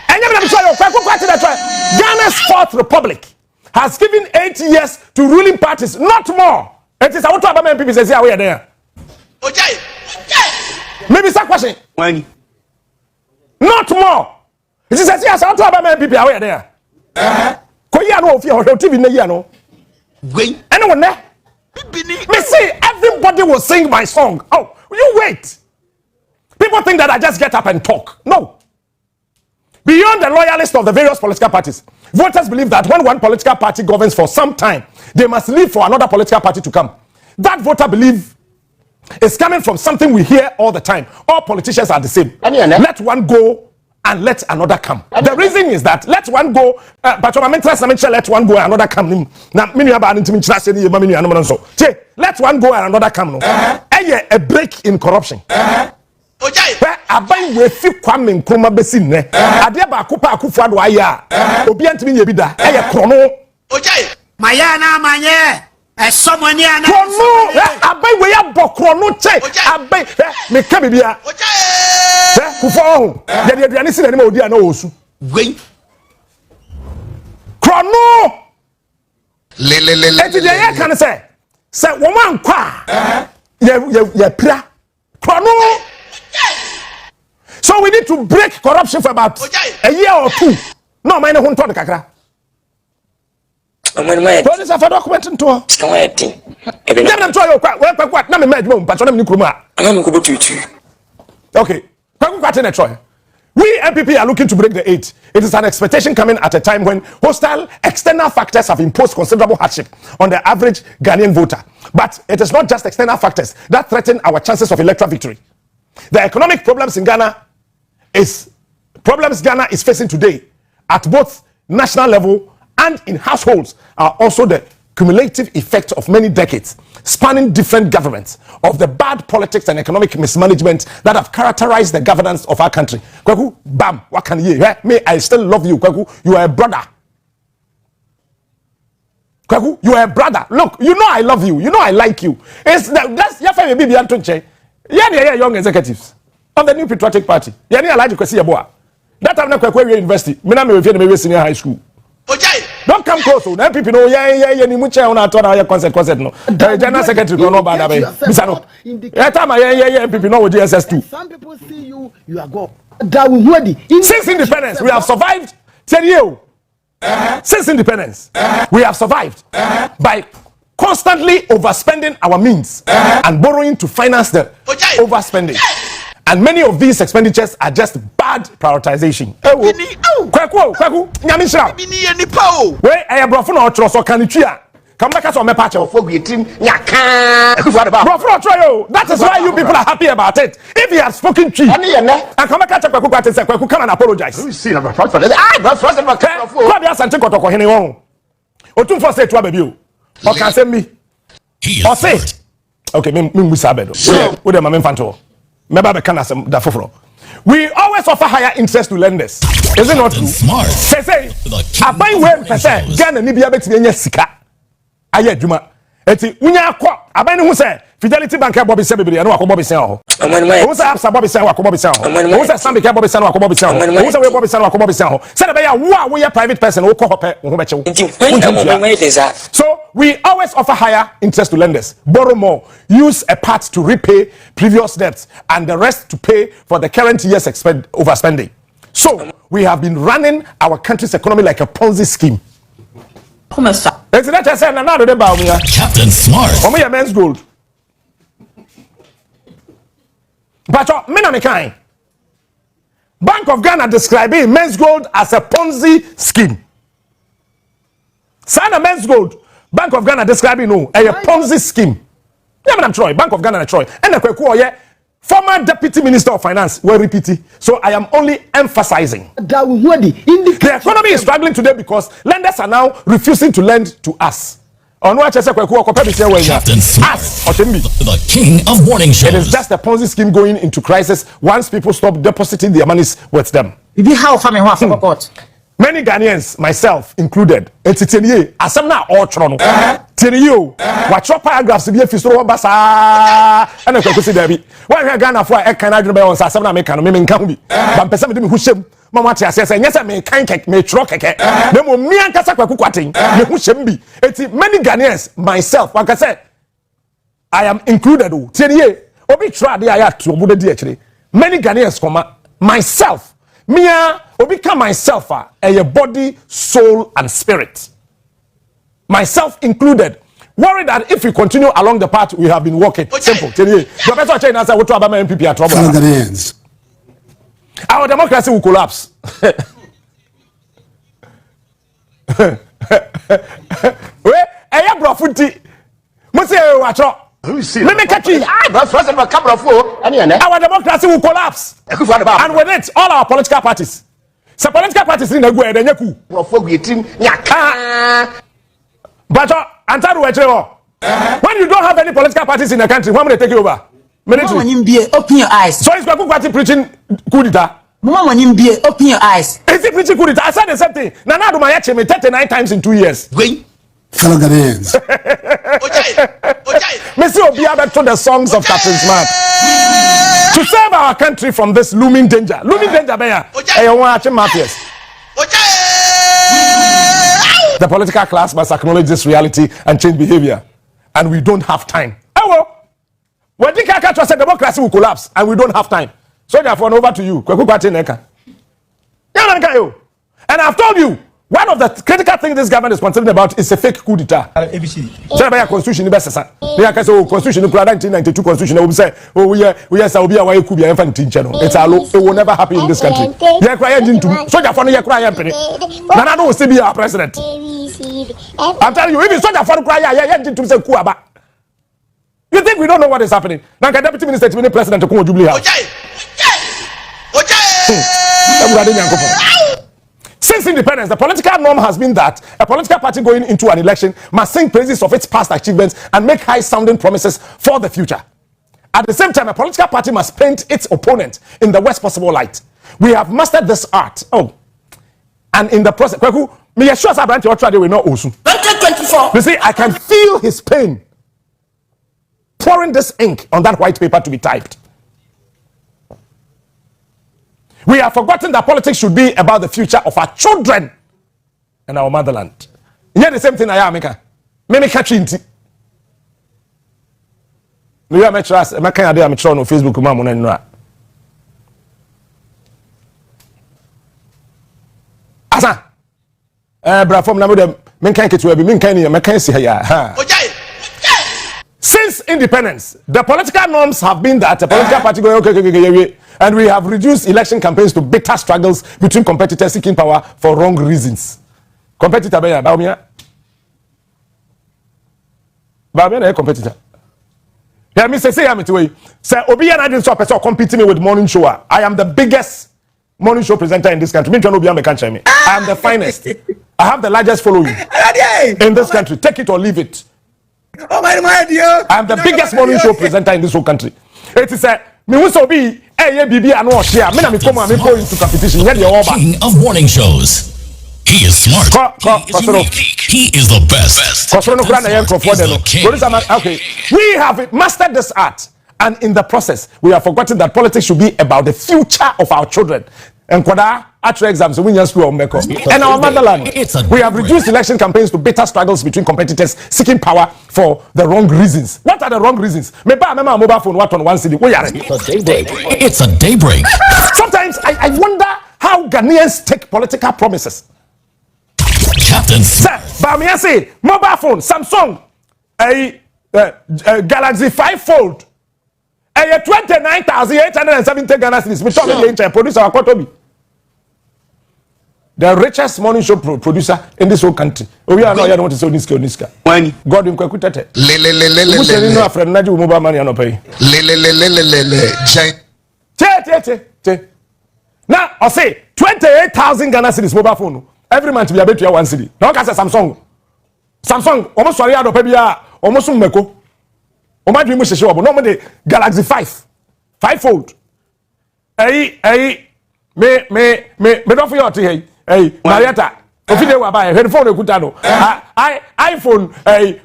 And you know Kwaku Kwarteng Ghana's fourth republic has given 8 years to ruling parties, not more. It is what about people say we are there. Ojai. Maybe some question. When Not more. It is yes, how about people are there. Koya no fear or TV na no. wait. Anyone there? Me see everybody will sing my song. Oh, you wait. People think that I just get up and talk. No. Beyond the loyalists of the various political parties, voters believe that when one political party governs for some time, they must leave for another political party to come. That voter belief is coming from something we hear all the time. All politicians are the same. Let one go and let another come. The reason is that let one go, but let one go and another come. Let one go and another come. A break in corruption. Abai we fi Kwame Nkrumah besi ne ade ba akopa Akufo-Addo aya obi antimi nye bi da krono Ojai. Maya na manye. Somebody and krono abai we ya bo krono che abai me ka bibia Ojai. Kufo ho de aduane si na ma odi ana osu Wait. krono eti de ya kan se wo man kwa ya pra krono. So we need to break corruption for about a year or two. No, mine won't talk kakra. What is a document into? Kwaku. Okay. We MPP are looking to break the 8. It is an expectation coming at a time when hostile external factors have imposed considerable hardship on the average Ghanaian voter. But it is not just external factors that threaten our chances of electoral victory. The economic problems Ghana is facing today at both national level and in households are also the cumulative effect of many decades spanning different governments of the bad politics and economic mismanagement that have characterized the governance of our country. Kwaku, bam, what can you hear? Me, I still love you, Kwaku. You are a brother. Kwaku, you are a brother. Look, you know I love you. You know I like you. That's your family, baby, Antonche. Yeah, young executives of the new patriotic party. Yeah, I like to see a boy. That time, na Kwaku University. Me na me we senior high school. Don't come close. Then people know, yeah, ni mucha una told our concert no. The general secretary go no bad way. Misano. That time, yeah, people know GSS too. Some people see you are God. That we ready. Since independence, we have survived 10 years. Since independence, we have survived by constantly overspending our means and borrowing to finance the overspending. And many of these expenditures are just bad prioritization. Kwaku, nyamisha. Wait, I have brought for no trust or canitria. Come back as on my patch of forgetting. That is why you people are happy about it. If he has spoken tree, and come back at Kwaku, come and apologize. You see, I'm a first. Otum first say to baby. Or can send me. Or say, okay, me Musabedo. With the Mamma Fanto. We always offer higher interest to lenders. Is it not true? Say, I buy when percent. Ghana ni biya beti yenye sika. Aye juma. Eti unya kwa. I buy who say Fidelity Bank Bobby say bebre no akobo be say ho. Who say Absa Bobby say akobo be say ho. Who say Stanbic Bobby say akobo be say ho. Who say we Bobby say akobo be say ho. Say be ya wo a private person wo ko hope wo beche wo. So we always offer higher interest to lenders. Borrow more, use a part to repay previous debts and the rest to pay for the current year's overspending. So we have been running our country's economy like a Ponzi scheme. Captain Smart. Men's gold. But Bank of Ghana describing men's gold as a Ponzi scheme. Sign a men's gold. Bank of Ghana describing a Ponzi scheme. Yeah, Madam Troy, Bank of Ghana Troy. And the Kwaku, former Deputy Minister of Finance will repeat it. So I am only emphasizing. The economy is struggling today because lenders are now refusing to lend to us. Captain Smart, the king of morning shows. It is just a Ponzi scheme going into crisis once people stop depositing their monies with them. Many Ghanaians, myself included, it's tenye asem na all trono. Tenye watch paragraphs be fisoro basa and Kwaku say David. Why Ghana for e kan adwene be on asem na me kan me nka ho bi. Ba mpesa me hu hyem. Mama tia say nyesa me kan kek me tro keke. Na mo mi ankasa Kwaku Kwarteng me hu hyem bi. Eti many Ghanaians, myself, like I said, I am included. Tenye obi try dey aya to obodo di akire. Many Ghanaians comma myself. Mia become myself a body, soul, and spirit. Myself included. Worried that if we continue along the path we have been walking, simple. Professor Chen answer what about my MPP are trouble. Our democracy will collapse. Our democracy will collapse. And with it, all our political parties. So political parties in the way then yaku. But when you don't have any political parties in the country, when will they take you over? Military. Open your eyes. So is Kwaku Kwarteng preaching coup d'etat? Open your eyes. Is he preaching coup d'etat? I said the same thing. Nana do my 39 times in 2 years. Fellow Ghanaians. Messi Obiabe to the songs of Captain Smart. To save our country from this looming danger. Looming danger, mafias. The political class must acknowledge this reality and change behavior. And we don't have time. When the Kaka said democracy will collapse and we don't have time. So therefore, over to you. Kwaku Kwarteng. And I've told you, one of the critical things this government is concerned about is a fake coup d'etat. So by a constitution, the best. Constitution, 1992 constitution. We say, oh yeah, Waec could be an infant channel. It's a low. It will never happen in this country. Yeah, crying into. So therefore, you cry penny. Nana will still be our president. I'm telling you, if you so therefore cry, into say kuaba. You think we don't know what is happening? Now, the deputy minister, the president, to come to Jubilee House. Since independence, the political norm has been that a political party going into an election must sing praises of its past achievements and make high-sounding promises for the future. At the same time, a political party must paint its opponent in the worst possible light. We have mastered this art. Oh, and in the process, Kwaku, me assure us about what we know also. 2024. You see, I can feel his pain pouring this ink on that white paper to be typed. We have forgotten that politics should be about the future of our children and our motherland. Here the same thing I am making. Me catch it. You are trust. Me can dey am try on Facebook ma mo na nura. Asa. Bra from na me dem me kan ketu abi me kan ni me kan si ya. Ha. Since independence, the political norms have been that a political party going okay, and we have reduced election campaigns to bitter struggles between competitors seeking power for wrong reasons. Competitor, Baumia na competitor. Yeah, Mr. Say I'm to say Obi and I didn't stop person competing with morning show. I am the biggest morning show presenter in this country. Me Obi am country me. I am the finest. I have the largest following in this country. Take it or leave it. Oh my dear. I am the biggest morning show presenter in this whole country. It is a me also be BB and no share. Me na me come and me go into competition. King of morning shows. He is smart. He is unique. He is the best. Okay, we have mastered this art, and in the process, we have forgotten that politics should be about the future of our children. And after exams, we and our motherland. We have reduced election campaigns to bitter struggles between competitors seeking power for the wrong reasons. What are the wrong reasons? Me buy my mobile phone what on one city. It's a daybreak. Sometimes I wonder how Ghanaians take political promises. Captain Sir, but me I say mobile phone, Samsung, a Galaxy 5 Fold, a 29,870 Ghana cedis. Me talk the producer Akwaku. The richest morning show producer in this whole country. We are not want to say Niska. When God in Kwaku tete. le No friend na mobile money no pay. Che. Now I say 28,000 Ghana cedis mobile phone. Every month we are bet you 1 cedi. Now can say Samsung almost sorry ado pay bia almost meko. O ma dream sheshe obo no mo the Galaxy 5 Fold. Me don't feel hey Marietta. If you were buy headphone ekuta no. iPhone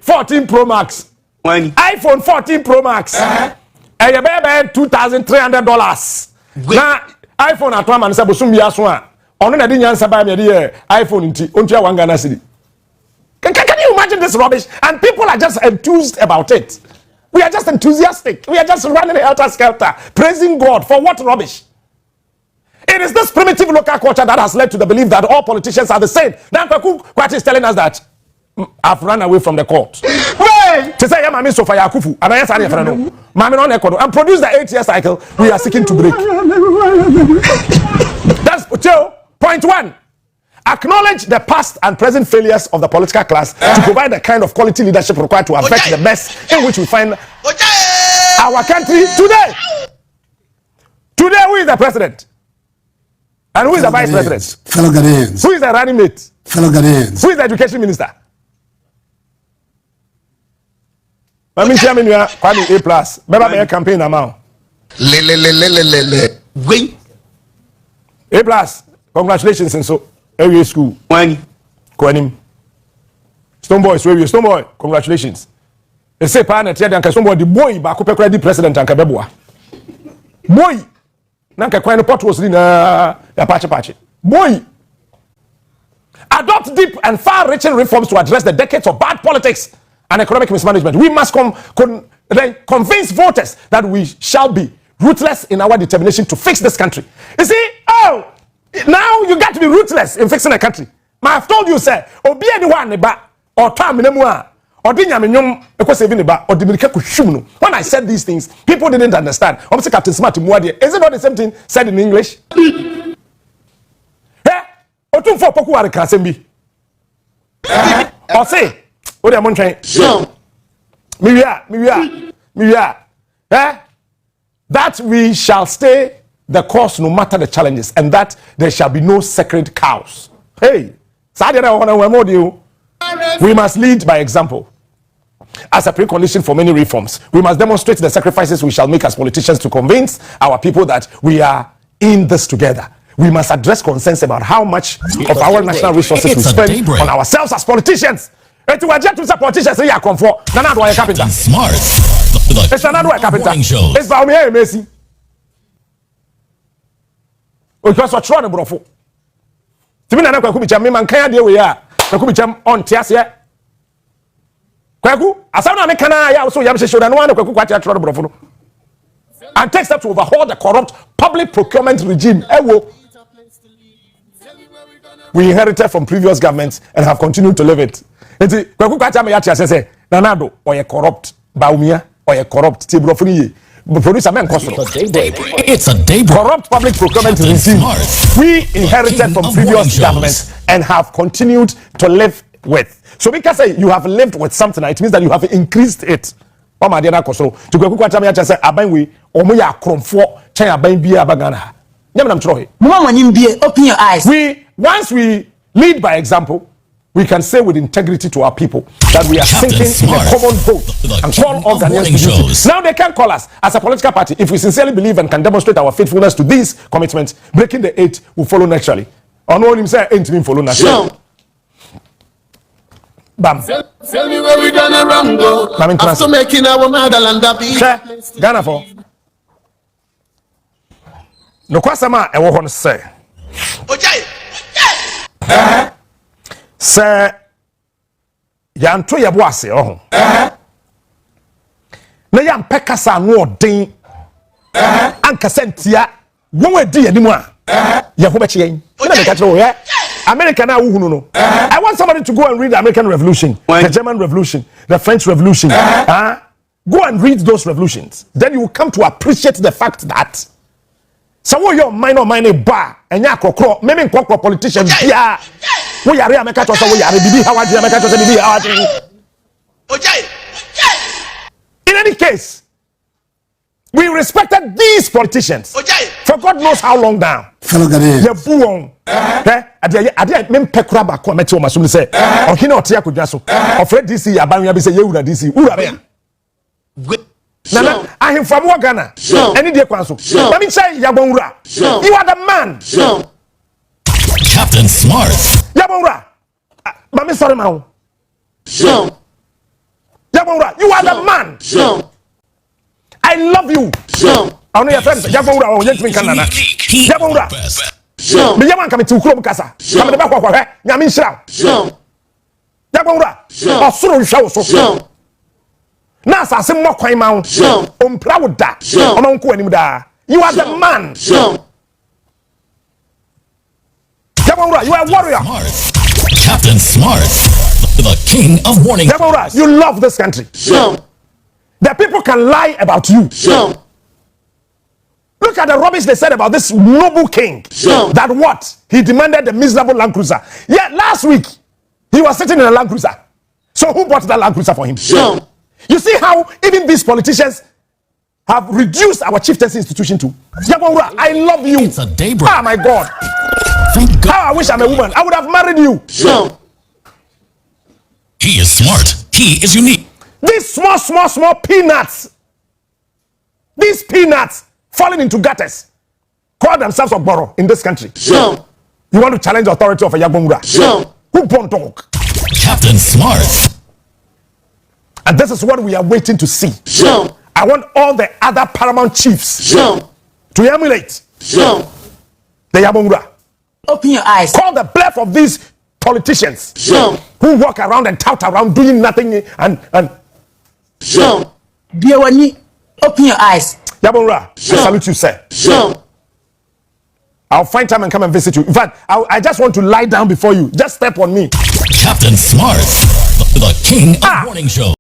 14 Pro Max. When iPhone 14 Pro Max. You buy $2,300. Na iPhone atwa man say bosum bia so a ono na di nyansa ba me dey iPhone nti ontua 1 Ghana cedi. Can you imagine this rubbish? And people are just enthused about it. We are just enthusiastic. We are just running helter skelter, praising God for what rubbish? It is this primitive local culture that has led to the belief that all politicians are the same. Now Kwaku is telling us that I've run away from the court. To say, Mami Sofa Yakufu, and I say, Mami on Ecuador, and produce the 8-year cycle we are seeking to break. That's point 1. Acknowledge the past and present failures of the political class to provide the kind of quality leadership required to affect the mess in which we find our country today. Today, who is the president? And who is the vice president? Fellow Ghanaians. Who is the running mate? Fellow Ghanaians. Who is the education minister? I mean, Chairman, you are quite A+. Remember my campaign amount. Wait. A+. Congratulations and so. Area school. When Kwanim. Stoneboy, congratulations. They say partner tell them somebody the boy ba ko pekra di president anka beboa. Boy. Nanka kwai no pot was na ya pache. Boy. Adopt deep and far-reaching reforms to address the decades of bad politics and economic mismanagement. We must convince voters that we shall be ruthless in our determination to fix this country. You see, now you got to be ruthless in fixing a country. I've told you, sir, obi anyone ba or time minimum or dinyamenyom ekosevini ba or dimirika kushumno. When I said these things, people didn't understand. Obviously, Captain Smart Muadi, is it not the same thing said in English? Otumfo poku are kasembi. Or say, what am I trying? Miwia. That we shall stay the course no matter the challenges, and that there shall be no sacred cows. Hey, we must lead by example. As a precondition for many reforms, we must demonstrate the sacrifices we shall make as politicians to convince our people that we are in this together. We must address concerns about how much of our national resources we spend on ourselves as politicians. It's Smart. It's another way carpenter. It's about me, Messi. Because what's wrong, bro? To me, I could be jamming man. Can't deal with ya. I could be jam on tears here. Kwaku, as I know, I also yam should and one of Kwaku quite a bro. And takes up to overhaul the corrupt public procurement regime. We inherited from previous governments and have continued to live it. Kwaku quite a me say, Nanado or a corrupt Baumia. Or a corrupt producer man It's a daybreak. Corrupt public procurement regime we inherited from previous governments and have continued to live with. So because you have lived with something, it means that you have increased it. Open your eyes. Once we lead by example, we can say with integrity to our people that we are sinking in a common boat and call all Ghanaians to duty. Now they can call us as a political party if we sincerely believe and can demonstrate our faithfulness to these commitments. Breaking the 8 will follow naturally. Or no one say 8 will follow naturally. Bam. Tell me where we done wrong go. After making our motherland happy. Ghana for. No kwasama e wo ho say. Ojai. Sir yanto yebo ase ohun na yam pekasa no odin ankasa ntia won adi animu a ye ho beche yen na me ka tro ye America na wuhunu no. I want somebody to go and read the American Revolution, the German Revolution, the French Revolution. Go and read those revolutions, then you will come to appreciate the fact that someone your minor bar and ya kokro maybe kokro politician bia we are America to say we are bibi how America to say bibi how in any case we respected these politicians for God knows how long now. Fellow Ghanaians. Yeah, buon. Ade mem pekura ba ko meti o masum say okina otia kodwa so ofred DC abanwa bi say yewura DC ura be Nana, I am from Ghana. Any day, Kwanso. Let me say, Yabonra. You are the man. Captain Smart. Yabonra. Mami, sorry, Mao. Yabonra, you are the man. I love you. I know your friend. Yabonra, oh, yes, me Canada. Yabonra. Me yaman kami tu kuro mukasa. Kami deba kwa kwa. Nyamin shira. Yabonra. Osuru shawo so. Na asase mo kwan ma wo ompra wo da oma nko anim da you are the man Jabonra, you are a warrior. Captain Smart, the king of warning. Jabonra, you love this country. The people can lie about you. Look at the rubbish they said about this noble king. That what? He demanded the miserable Land Cruiser. Yeah, last week he was sitting in a Land Cruiser. So who bought that Land Cruiser for him? You see how even these politicians have reduced our chieftaincy institution to. Jabonra, I love you. It's a daybreak. Ah, my God. Thank God. How I wish I'm a woman. I would have married you. He is smart. He is unique. These small peanuts. These peanuts falling into gutters call themselves Ogboro in this country. You want to challenge the authority of a Jabonra? Who born dog? Captain Smart. And this is what we are waiting to see. I want all the other paramount chiefs to emulate the Jabonra. Open your eyes. Call the bluff of these politicians who walk around and tout around doing nothing and Biawani, open your eyes. Jabonra, I salute you, sir. I'll find time and come and visit you. In fact, I just want to lie down before you. Just step on me. Captain Smart, the king of warning show.